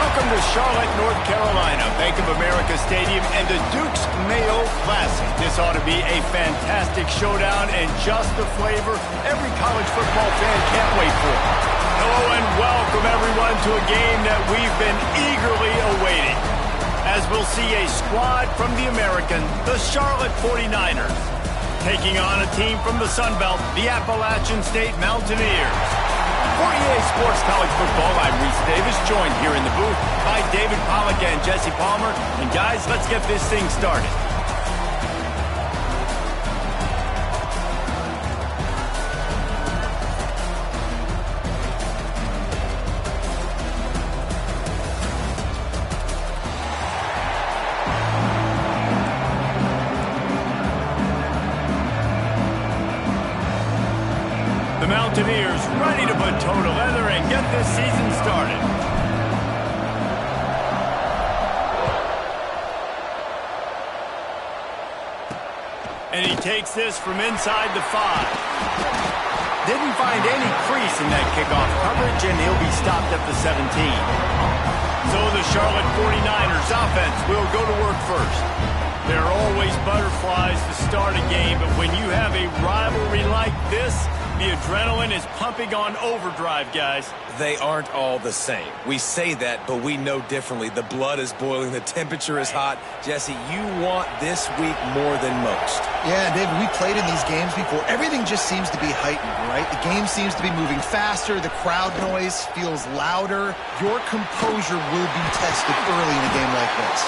Welcome to Charlotte, North Carolina, Bank of America Stadium, and the Duke's Mayo Classic. This ought to be a fantastic showdown and just the flavor every college football fan can't wait for. Hello and welcome everyone to a game that we've been eagerly awaiting, as we'll see a squad from the American, the Charlotte 49ers, taking on a team from the Sun Belt, the Appalachian State Mountaineers. For EA Sports College Football, I'm Reese Davis, joined here in the booth by David Pollack and Jesse Palmer. And guys, let's get this thing started. The Mountaineers ready to put toe to leather and get this season started. And he takes this from inside the 5. Didn't find any crease in that kickoff coverage, and he'll be stopped at the 17. So the Charlotte 49ers offense will go to work first. There are always butterflies to start a game, but when you have a rivalry like this, the adrenaline is pumping on overdrive, guys. They aren't all the same. We say that, but we know differently. The blood is boiling. The temperature is hot. Jesse, you want this week more than most. Yeah, David, we played in these games before. Everything just seems to be heightened, right? The game seems to be moving faster. The crowd noise feels louder. Your composure will be tested early in a game like this.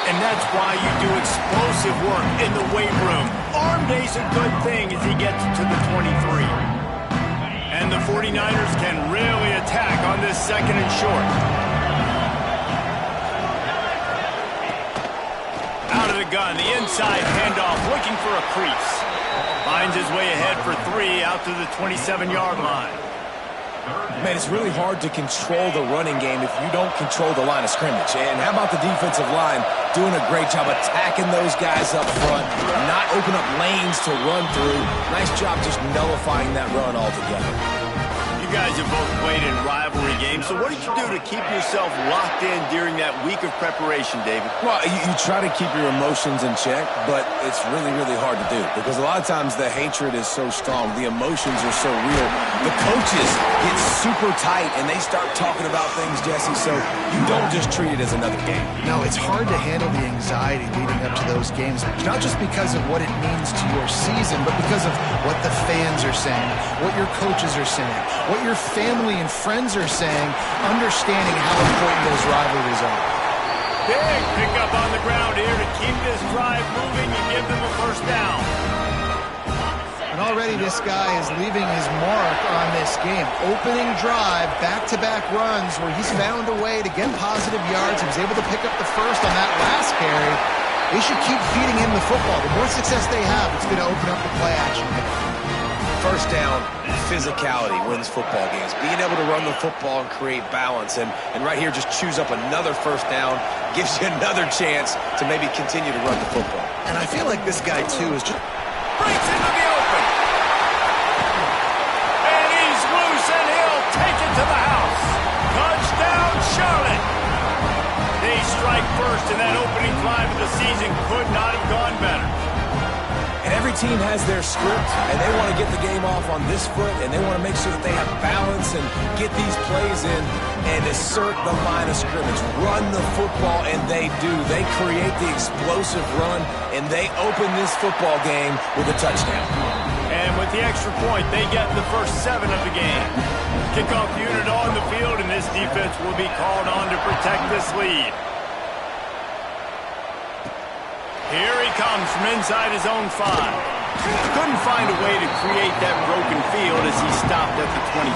And that's why you do explosive work in the weight room. Arm day's a good thing as he gets to the 23. And the 49ers can really attack on this second and short. Out of the gun, the inside handoff, looking for a crease. Finds his way ahead for 3 out to the 27-yard line. Man, it's really hard to control the running game if you don't control the line of scrimmage. And how about the defensive line doing a great job attacking those guys up front, not open up lanes to run through. Nice job just nullifying that run altogether. You guys have both played in rivalry games, so what did you do to keep yourself locked in during that week of preparation, David? Well, you try to keep your emotions in check, but it's really, really hard to do because a lot of times the hatred is so strong, the emotions are so real. The coaches get super tight and they start talking about things, Jesse, so you don't just treat it as another game. No, it's hard to handle the anxiety leading up to those games, not just because of what it means to your season, but because of what the fans are saying, what your coaches are saying, what your family and friends are saying, understanding how important those rivalries are. Big pickup on the ground here to keep this drive moving and give them a first down. And already this guy is leaving his mark on this game. Opening drive, back-to-back runs where he's found a way to get positive yards. He was able to pick up the first on that last carry. They should keep feeding him the football. The more success they have, it's going to open up the play action. First down, physicality wins football games. Being able to run the football and create balance. And right here, just choose up another first down, gives you another chance to maybe continue to run the football. And I feel like this guy, too, is just... Breaks into the open. And he's loose, and he'll take it to the house. Touchdown, Charlotte. They strike first, and that opening drive of the season could not have gone better. And every team has their script, and they want to get the game off on this foot, and they want to make sure that they have balance and get these plays in and assert the line of scrimmage. Run the football, and they do. They create the explosive run, and they open this football game with a touchdown. And with the extra point, they get the first 7 of the game. Kickoff unit on the field, and this defense will be called on to protect this lead. Here he comes from inside his own 5. Couldn't find a way to create that broken field as he stopped at the 25.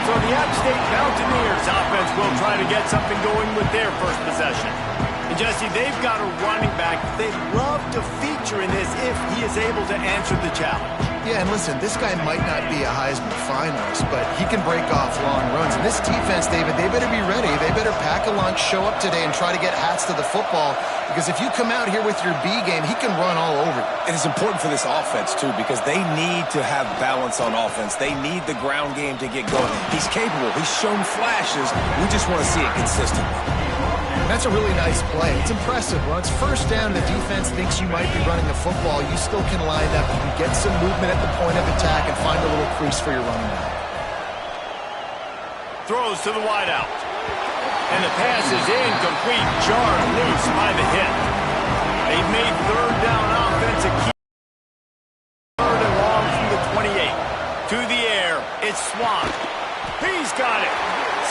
So the App State Mountaineers offense will try to get something going with their first possession. And Jesse, they've got a running back they'd love to feature in this if he is able to answer the challenge. Yeah, and listen, this guy might not be a Heisman finalist, but he can break off long runs. And this defense, David, they better be ready. They better pack a lunch, show up today, and try to get hats to the football. Because if you come out here with your B game, he can run all over you. And it's important for this offense, too, because they need to have balance on offense. They need the ground game to get going. He's capable. He's shown flashes. We just want to see it consistently. And that's a really nice play. It's impressive. Well, it's first down. The defense thinks you might be running the football. You still can line up. You can get some movement at the point of attack and find a little crease for your running back. Throws to the wideout. And the pass is incomplete. Jarred loose by the hit. They've made third down offense a key. Third and long from the 28. To the air. It's Swann. He's got it.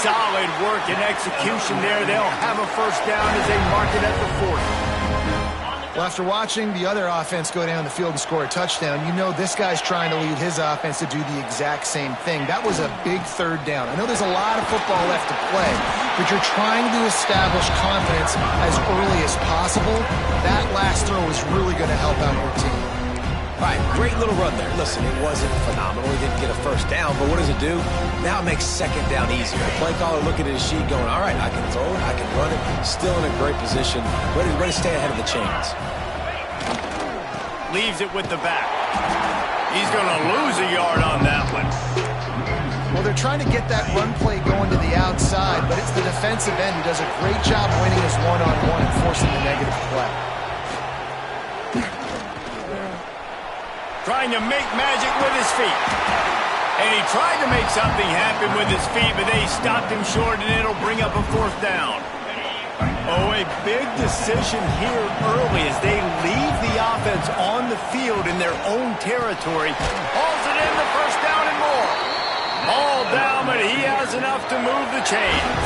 Solid work and execution there. They'll have a first down as they mark it at the 40. Well, after watching the other offense go down the field and score a touchdown, you know this guy's trying to lead his offense to do the exact same thing. That was a big third down. I know there's a lot of football left to play, but you're trying to establish confidence as early as possible. That last throw is really going to help out your team. All right, great little run there. Listen, it wasn't phenomenal. He didn't get a first down, but what does it do? Now it makes second down easier. The play caller looking at his sheet going, all right, I can throw it, I can run it. Still in a great position, ready to stay ahead of the chains. Leaves it with the back. He's going to lose a yard on that one. Well, they're trying to get that run play going to the outside, but it's the defensive end who does a great job winning his one-on-one and forcing the negative play. Trying to make magic with his feet. And he tried to make something happen with his feet, but they stopped him short, and it'll bring up a fourth down. Oh, a big decision here early as they leave the offense on the field in their own territory. Hauls it in, the first down and more. All down, but he has enough to move the chains.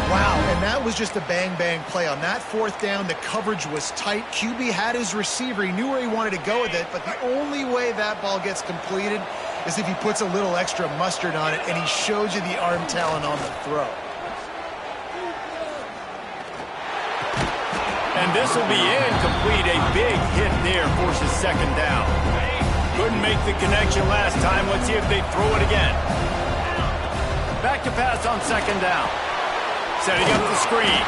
Wow, and that was just a bang-bang play. On that fourth down, the coverage was tight. QB had his receiver. He knew where he wanted to go with it, but the only way that ball gets completed is if he puts a little extra mustard on it, and he shows you the arm talent on the throw. And this will be incomplete. A big hit there forces second down. Couldn't make the connection last time. Let's see if they throw it again. Back to pass on second down. Setting up the screen.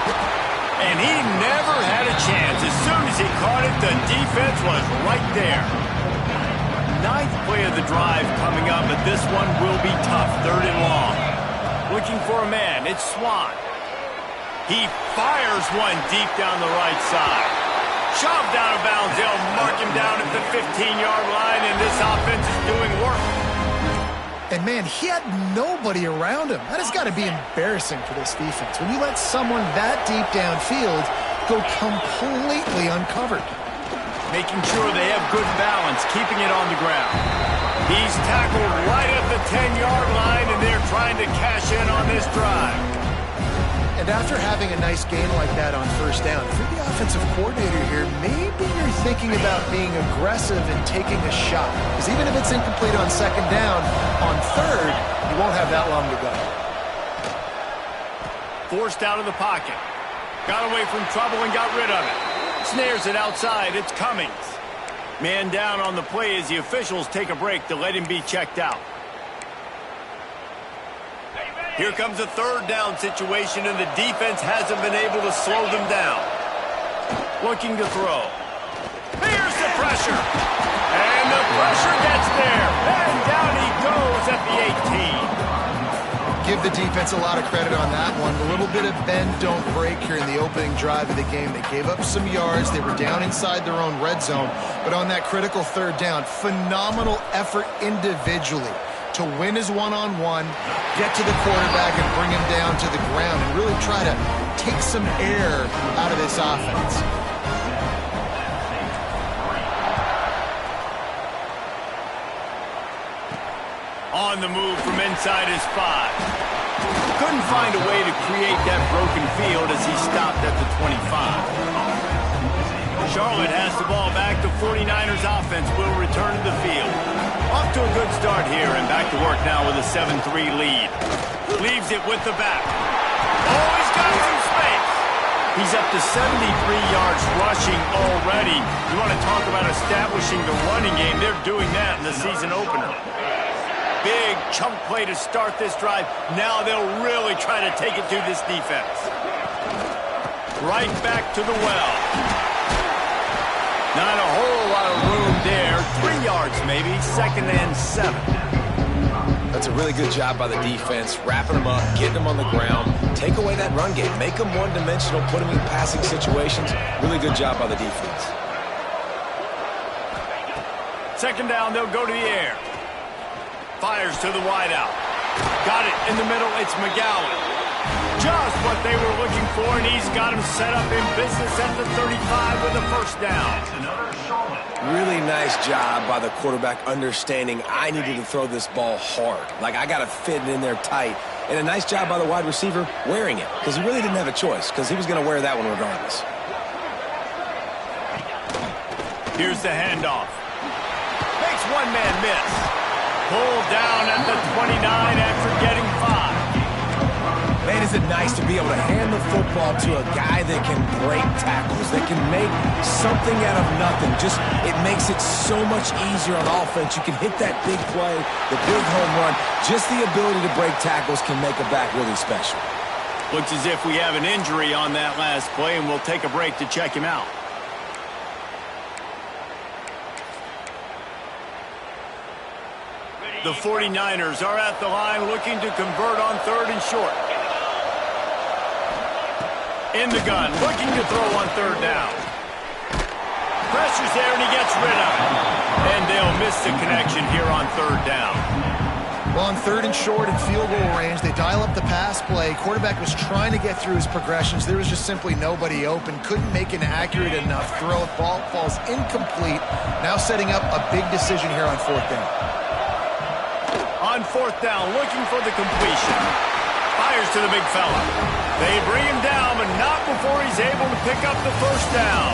And he never had a chance. As soon as he caught it, the defense was right there. Ninth play of the drive coming up, but this one will be tough. Third and long. Looking for a man. It's Swann. He fires one deep down the right side. Shoved out of bounds. They'll mark him down at the 15-yard line, and this offense is doing work. And, man, he had nobody around him. That has got to be embarrassing for this defense. When you let someone that deep downfield go completely uncovered. Making sure they have good balance, keeping it on the ground. He's tackled right at the 10-yard line, and they're trying to cash in on this drive. And after having a nice game like that on first down, if you're the offensive coordinator here, maybe you're thinking about being aggressive and taking a shot. Because even if it's incomplete on second down, on third, you won't have that long to go. Forced out of the pocket. Got away from trouble and got rid of it. Snares it outside. It's Cummings. Man down on the play as the officials take a break to let him be checked out. Here comes a third down situation, and the defense hasn't been able to slow them down. Looking to throw. Here's the pressure. And the pressure gets there. And down he goes at the 18. Give the defense a lot of credit on that one. A little bit of bend, don't break here in the opening drive of the game. They gave up some yards. They were down inside their own red zone. But on that critical third down, phenomenal effort individually to win his one-on-one, get to the quarterback and bring him down to the ground and really try to take some air out of this offense. On the move from inside his 5. Couldn't find a way to create that broken field as he stopped at the 25. Charlotte has the ball back. The 49ers offense will return to the field. Off to a good start here and back to work now with a 7-3 lead. Leaves it with the back. Oh, he's got some space. He's up to 73 yards rushing already. You want to talk about establishing the running game. They're doing that in the season opener. Big chunk play to start this drive. Now they'll really try to take it to this defense. Right back to the well. Not a whole lot of room there. 3 yards maybe, 2nd and 7. That's a really good job by the defense, wrapping them up, getting them on the ground, take away that run game, make them one-dimensional, put them in passing situations. Really good job by the defense. 2nd down, they'll go to the air. Fires to the wideout. Got it in the middle, it's McGowan. Just what they were looking for, and he's got him set up in business at the 35 with a 1st down. Really nice job by the quarterback understanding I needed to throw this ball hard. Like, I got to fit it in there tight. And a nice job by the wide receiver wearing it, because he really didn't have a choice, because he was going to wear that one regardless. Here's the handoff. Makes one man miss. Pulled down at the 29 after getting 5. Man, is it nice to be able to hand the football to a guy that can break tackles, that can make something out of nothing. Just, it makes it so much easier on offense. You can hit that big play, the big home run. Just the ability to break tackles can make a back really special. Looks as if we have an injury on that last play, and we'll take a break to check him out. The 49ers are at the line looking to convert on 3rd and short. In the gun, looking to throw on 3rd down. Pressure's there, and he gets rid of it. And they'll miss the connection here on 3rd down. Well, on 3rd and short and field goal range, they dial up the pass play. Quarterback was trying to get through his progressions. There was just simply nobody open. Couldn't make an accurate enough throw. Ball falls incomplete. Now setting up a big decision here on 4th down. On 4th down, looking for the completion. Fires to the big fella. They bring him down, but not before he's able to pick up the 1st down.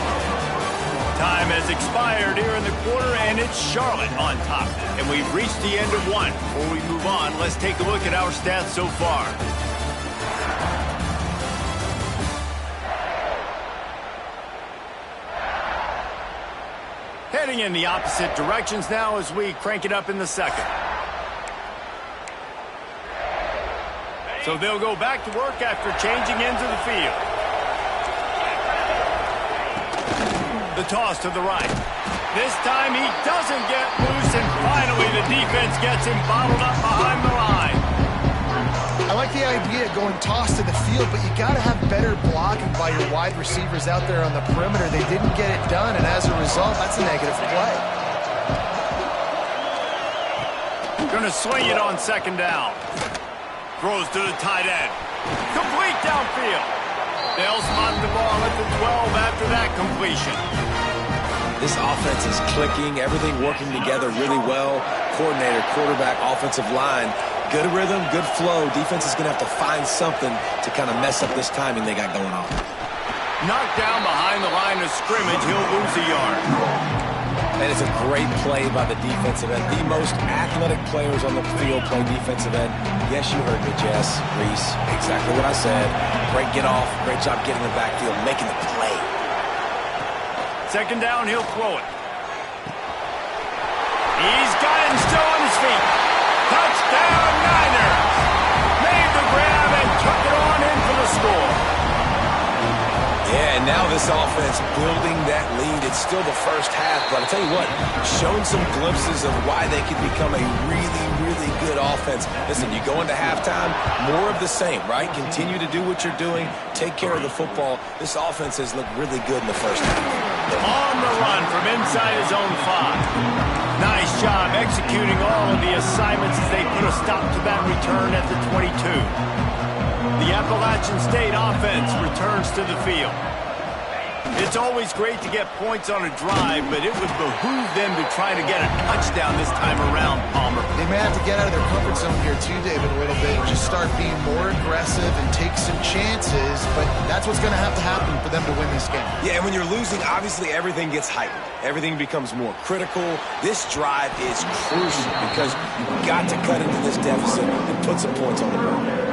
Time has expired here in the quarter, and it's Charlotte on top. And we've reached the end of 1. Before we move on, let's take a look at our stats so far. Heading in the opposite directions now as we crank it up in the 2nd. So they'll go back to work after changing into the field. The toss to the right. This time he doesn't get loose, and finally the defense gets him bottled up behind the line. I like the idea of going toss to the field, but you got to have better blocking by your wide receivers out there on the perimeter. They didn't get it done, and as a result, that's a negative play. Going to swing it on 2nd down. Throws to the tight end. Complete downfield. They'll spot the ball at the 12 after that completion. This offense is clicking, everything working together really well. Coordinator, quarterback, offensive line. Good rhythm, good flow. Defense is going to have to find something to kind of mess up this timing they got going on. Knocked down behind the line of scrimmage. He'll lose a yard. And it's a great play by the defensive end. The most athletic players on the field play defensive end. Yes, you heard me, Jess, Reese. Exactly what I said. Great get off. Great job getting in the backfield, making the play. 2nd down, he'll throw it. He's got it and still on his feet. Touchdown, Niners. Made the grab and took it on in for the score. Yeah, and now this offense building that lead. It's still the first half, but I'll tell you what, showing some glimpses of why they could become a really, really good offense. Listen, you go into halftime, more of the same, right? Continue to do what you're doing, take care of the football. This offense has looked really good in the first half. On the run from inside his own 5. Nice job executing all of the assignments as they put a stop to that return at the 22. The Appalachian State offense returns to the field. It's always great to get points on a drive, but it would behoove them to try to get a touchdown this time around, Palmer. They may have to get out of their comfort zone here too, David, a little bit. Just start being more aggressive and take some chances, but that's what's going to have to happen for them to win this game. Yeah, and when you're losing, obviously everything gets heightened. Everything becomes more critical. This drive is crucial because you've got to cut into this deficit and put some points on the board.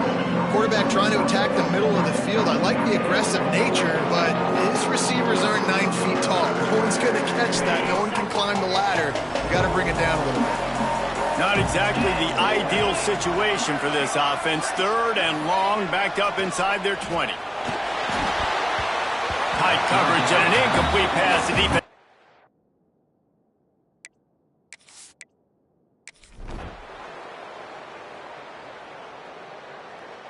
quarterback trying to attack the middle of the field. I like the aggressive nature, but his receivers aren't 9 feet tall. No one's going to catch that. No one can climb the ladder. You got to bring it down a little bit. Not exactly the ideal situation for this offense. 3rd and long, backed up inside their 20. Tight coverage and an incomplete pass to defense.